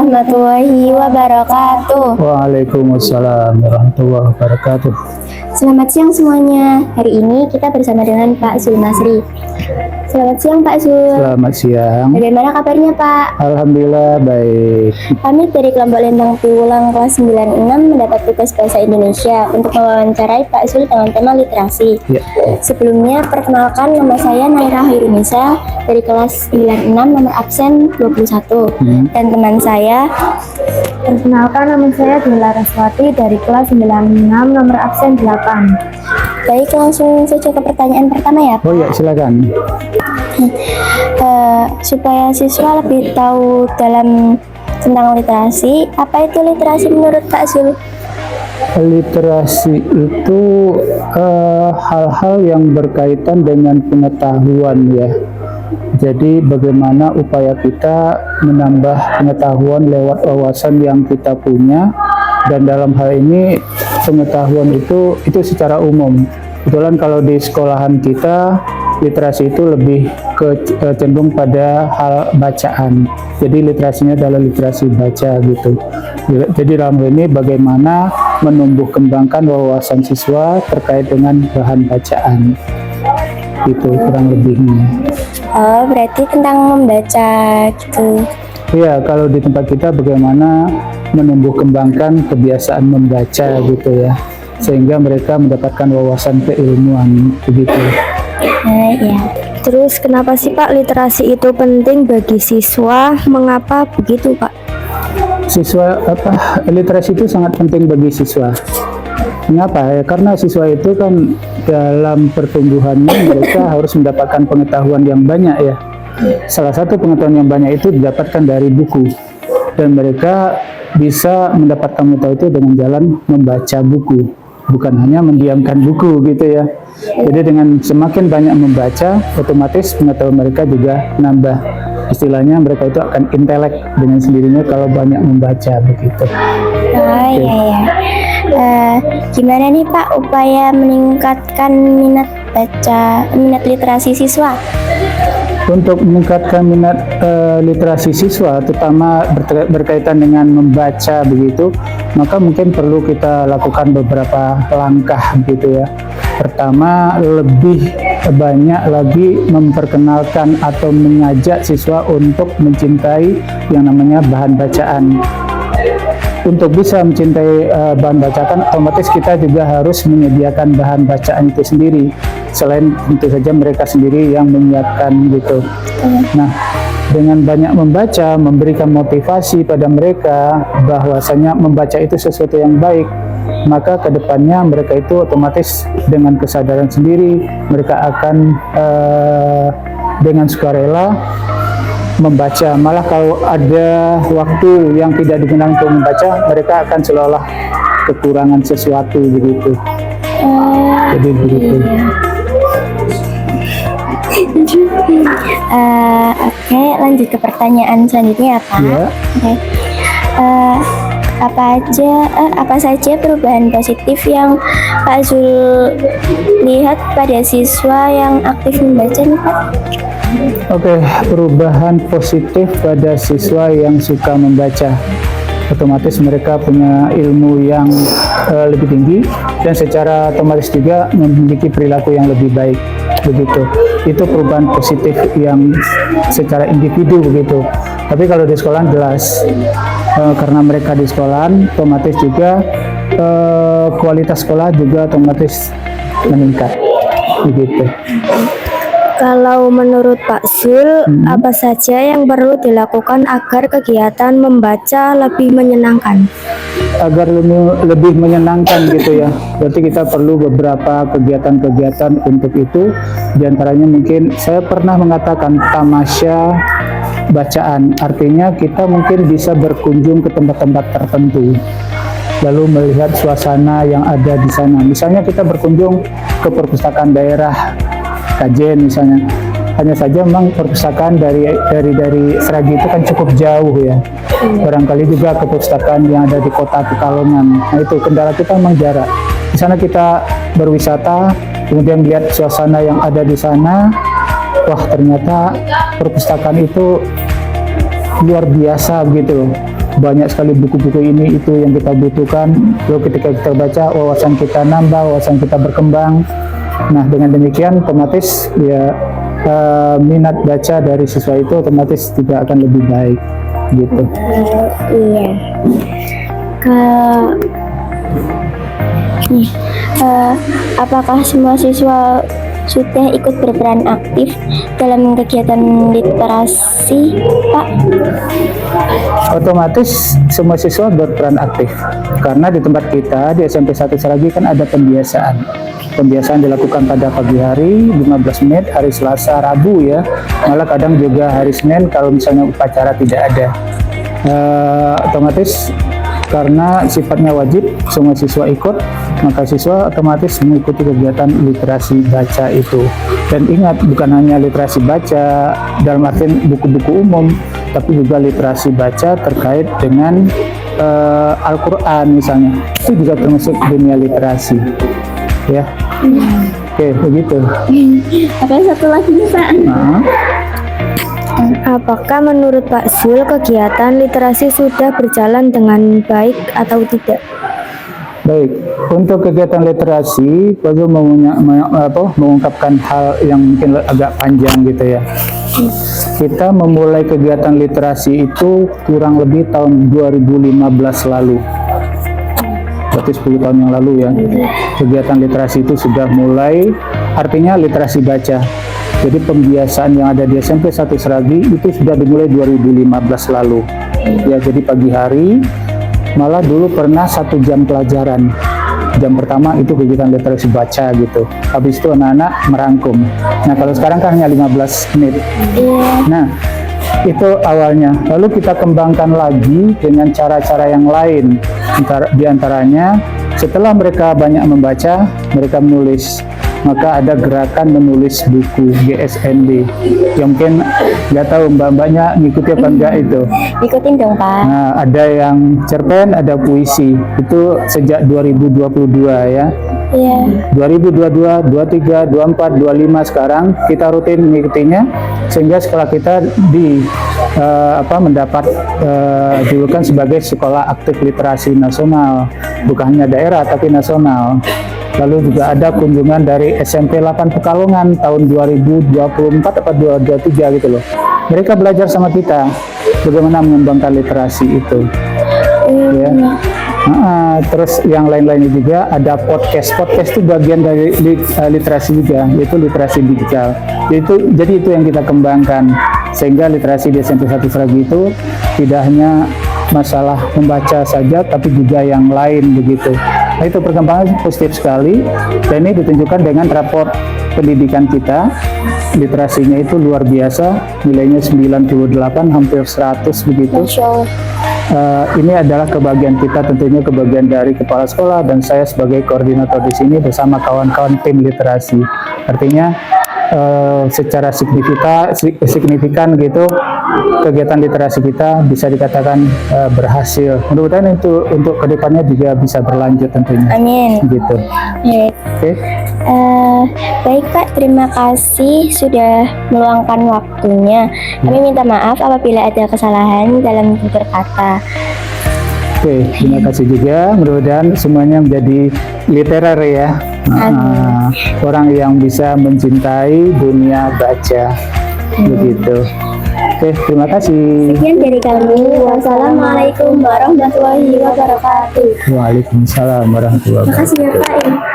warahmatullahi wabarakatuh. Waalaikumsalam warahmatullahi wabarakatuh. Selamat siang semuanya. Hari ini kita bersama dengan Pak Zul Masri. Selamat siang Pak Zul. Selamat siang. Bagaimana kabarnya Pak? Alhamdulillah baik. Kami dari kelompok Lintang Piwulang kelas 96 mendapat tugas bahasa Indonesia untuk mewawancarai Pak Zul dengan tema literasi. Ya. Sebelumnya perkenalkan, nama saya Naira Hairunisa dari kelas 96 nomor absen 21. Dan teman saya, perkenalkan, nama saya Dila Raswati dari kelas 96 nomor absen 8. Baik, langsung saja ke pertanyaan pertama ya Pak. Oh ya, silakan. Supaya siswa lebih tahu tentang literasi, apa itu literasi menurut Pak Zul? Literasi itu hal-hal yang berkaitan dengan pengetahuan ya. Jadi bagaimana upaya kita menambah pengetahuan lewat wawasan yang kita punya, dan dalam hal ini pengetahuan itu secara umum. Kebetulan kalau di sekolahan kita literasi itu lebih cenderung pada hal bacaan. Jadi literasinya adalah literasi baca gitu. Jadi dalam hal ini bagaimana menumbuh kembangkan wawasan siswa terkait dengan bahan bacaan. Itu kurang lebihnya. Oh, berarti tentang membaca gitu. Iya, kalau di tempat kita bagaimana menumbuh kembangkan kebiasaan membaca gitu ya, sehingga mereka mendapatkan wawasan keilmuan begitu. Ya. Terus kenapa sih Pak literasi itu penting bagi siswa? Mengapa begitu Pak? Literasi itu sangat penting bagi siswa. Mengapa? Ya, karena siswa itu kan dalam pertumbuhannya mereka harus mendapatkan pengetahuan yang banyak ya. Salah satu pengetahuan yang banyak itu didapatkan dari buku, dan mereka bisa mendapatkan pengetahuan itu dengan jalan membaca buku, bukan hanya mendiamkan buku gitu ya. Jadi dengan semakin banyak membaca, otomatis pengetahuan mereka juga nambah. Istilahnya mereka itu akan intelek dengan sendirinya kalau banyak membaca begitu. Oh iya ya. Gimana nih Pak upaya meningkatkan minat literasi siswa? Untuk meningkatkan minat literasi siswa, terutama berkaitan dengan membaca begitu, maka mungkin perlu kita lakukan beberapa langkah gitu ya. Pertama, lebih banyak lagi memperkenalkan atau mengajak siswa untuk mencintai yang namanya bahan bacaan. Untuk bisa mencintai bahan bacaan, otomatis kita juga harus menyediakan bahan bacaan itu sendiri. Selain tentu saja mereka sendiri yang menyiapkan gitu. Nah, dengan banyak membaca, memberikan motivasi pada mereka bahwasanya membaca itu sesuatu yang baik, maka kedepannya mereka itu otomatis dengan kesadaran sendiri mereka akan dengan sukarela membaca. Malah kalau ada waktu yang tidak digunakan untuk membaca, mereka akan seolah-olah kekurangan sesuatu begitu. Jadi begitu. Oke, lanjut ke pertanyaan selanjutnya Pak. Ya. Oke. Apa saja perubahan positif yang Pak Zul lihat pada siswa yang aktif membaca nih Pak? Oke, perubahan positif pada siswa yang suka membaca. Otomatis mereka punya ilmu yang lebih tinggi, dan secara otomatis juga memiliki perilaku yang lebih baik begitu. Itu perubahan positif yang secara individu begitu. Tapi kalau di sekolah jelas karena mereka di sekolah, otomatis juga kualitas sekolah juga otomatis meningkat begitu. Kalau menurut Pak Zul, apa saja yang perlu dilakukan agar kegiatan membaca lebih menyenangkan? Agar lebih menyenangkan gitu ya, berarti kita perlu beberapa kegiatan-kegiatan untuk itu. Di antaranya mungkin saya pernah mengatakan tamasya bacaan, artinya kita mungkin bisa berkunjung ke tempat-tempat tertentu, lalu melihat suasana yang ada di sana. Misalnya kita berkunjung ke perpustakaan daerah Kajen misalnya, hanya saja memang perpustakaan dari Sragi itu kan cukup jauh ya. Barangkali juga ke perpustakaan yang ada di kota Pekalongan. Nah itu kendala kita memang jarak. Di sana kita berwisata, kemudian melihat suasana yang ada di sana. Wah ternyata perpustakaan itu luar biasa gitu loh. banyak sekali buku-buku ini itu yang kita butuhkan. Lalu ketika kita baca, wawasan kita nambah, wawasan kita berkembang. Nah, dengan demikian otomatis ya minat baca dari siswa itu otomatis juga akan lebih baik gitu. Iya. Apakah semua siswa sudah ikut berperan aktif dalam kegiatan literasi, Pak? Otomatis semua siswa berperan aktif karena di tempat kita di SMP 1 Seragi kan ada pembiasaan dilakukan pada pagi hari 15 menit, hari Selasa, Rabu ya, malah kadang juga hari Senin kalau misalnya upacara tidak ada. Otomatis karena sifatnya wajib semua siswa ikut, maka siswa otomatis mengikuti kegiatan literasi baca itu. Dan ingat, bukan hanya literasi baca dalam artian buku-buku umum, tapi juga literasi baca terkait dengan Al-Quran misalnya, itu juga termasuk dunia literasi ya. Oke, begitu. Apa satu lagi nih, Pak? Nah, Apakah menurut Pak Zul kegiatan literasi sudah berjalan dengan baik atau tidak? baik, untuk kegiatan literasi, Pak Zul mengungkapkan hal yang mungkin agak panjang gitu ya. Kita memulai kegiatan literasi itu kurang lebih tahun 2015 lalu. Berarti 10 tahun yang lalu ya. Kegiatan literasi itu sudah mulai, artinya literasi baca. Jadi pembiasaan yang ada di SMP 1 Seragi itu sudah dimulai 2015 lalu. Ya, jadi pagi hari, malah dulu pernah 1 jam pelajaran. Jam pertama itu kegiatan literasi baca gitu. Habis itu anak-anak merangkum. Nah, kalau sekarang kan hanya 15 menit. Nah, itu awalnya. Lalu kita kembangkan lagi dengan cara-cara yang lain. Di antaranya, setelah mereka banyak membaca, mereka menulis. Maka ada gerakan menulis buku GSND. Yang mungkin nggak tahu mbak-mbaknya ngikuti apa enggak itu. Ikutin dong, Pak. Nah, ada yang cerpen, ada puisi. Itu sejak 2022 ya. Iya. 2022, 23, 24, 25 sekarang kita rutin mengikutinya, sehingga sekolah kita mendapat julukan sebagai Sekolah Aktif Literasi Nasional, bukan hanya daerah tapi nasional. Lalu juga ada kunjungan dari SMP 8 Pekalongan tahun 2024 atau 2023 gitu loh. Mereka belajar sama kita bagaimana mengembangkan literasi itu. Ya. Terus yang lain-lainnya juga ada podcast. Podcast itu bagian dari literasi juga, yaitu literasi digital. Jadi itu yang kita kembangkan, sehingga literasi di SMP 1 Seragi itu tidak hanya masalah membaca saja, tapi juga yang lain begitu. Nah, itu perkembangan positif sekali, dan ini ditunjukkan dengan raport pendidikan kita. Literasinya itu luar biasa, nilainya 98, hampir 100 begitu. Masya Allah. Ini adalah kebahagiaan kita, tentunya kebahagiaan dari kepala sekolah dan saya sebagai koordinator di sini bersama kawan-kawan tim literasi. Artinya secara signifikan gitu, kegiatan literasi kita bisa dikatakan berhasil. Mudah-mudahan itu untuk kedepannya juga bisa berlanjut tentunya. Amin. Gitu. Baik. Oke. Baik, Pak, terima kasih sudah meluangkan waktunya. Kami minta maaf apabila ada kesalahan dalam tutur kata. Oke, terima kasih juga. Mudah-mudahan semuanya menjadi literer ya. Orang yang bisa mencintai dunia baca. Begitu. Oke, terima kasih. Sekian dari kami. Wassalamualaikum warahmatullahi wabarakatuh. Waalaikumsalam warahmatullahi wabarakatuh. Terima kasih ya, Pak.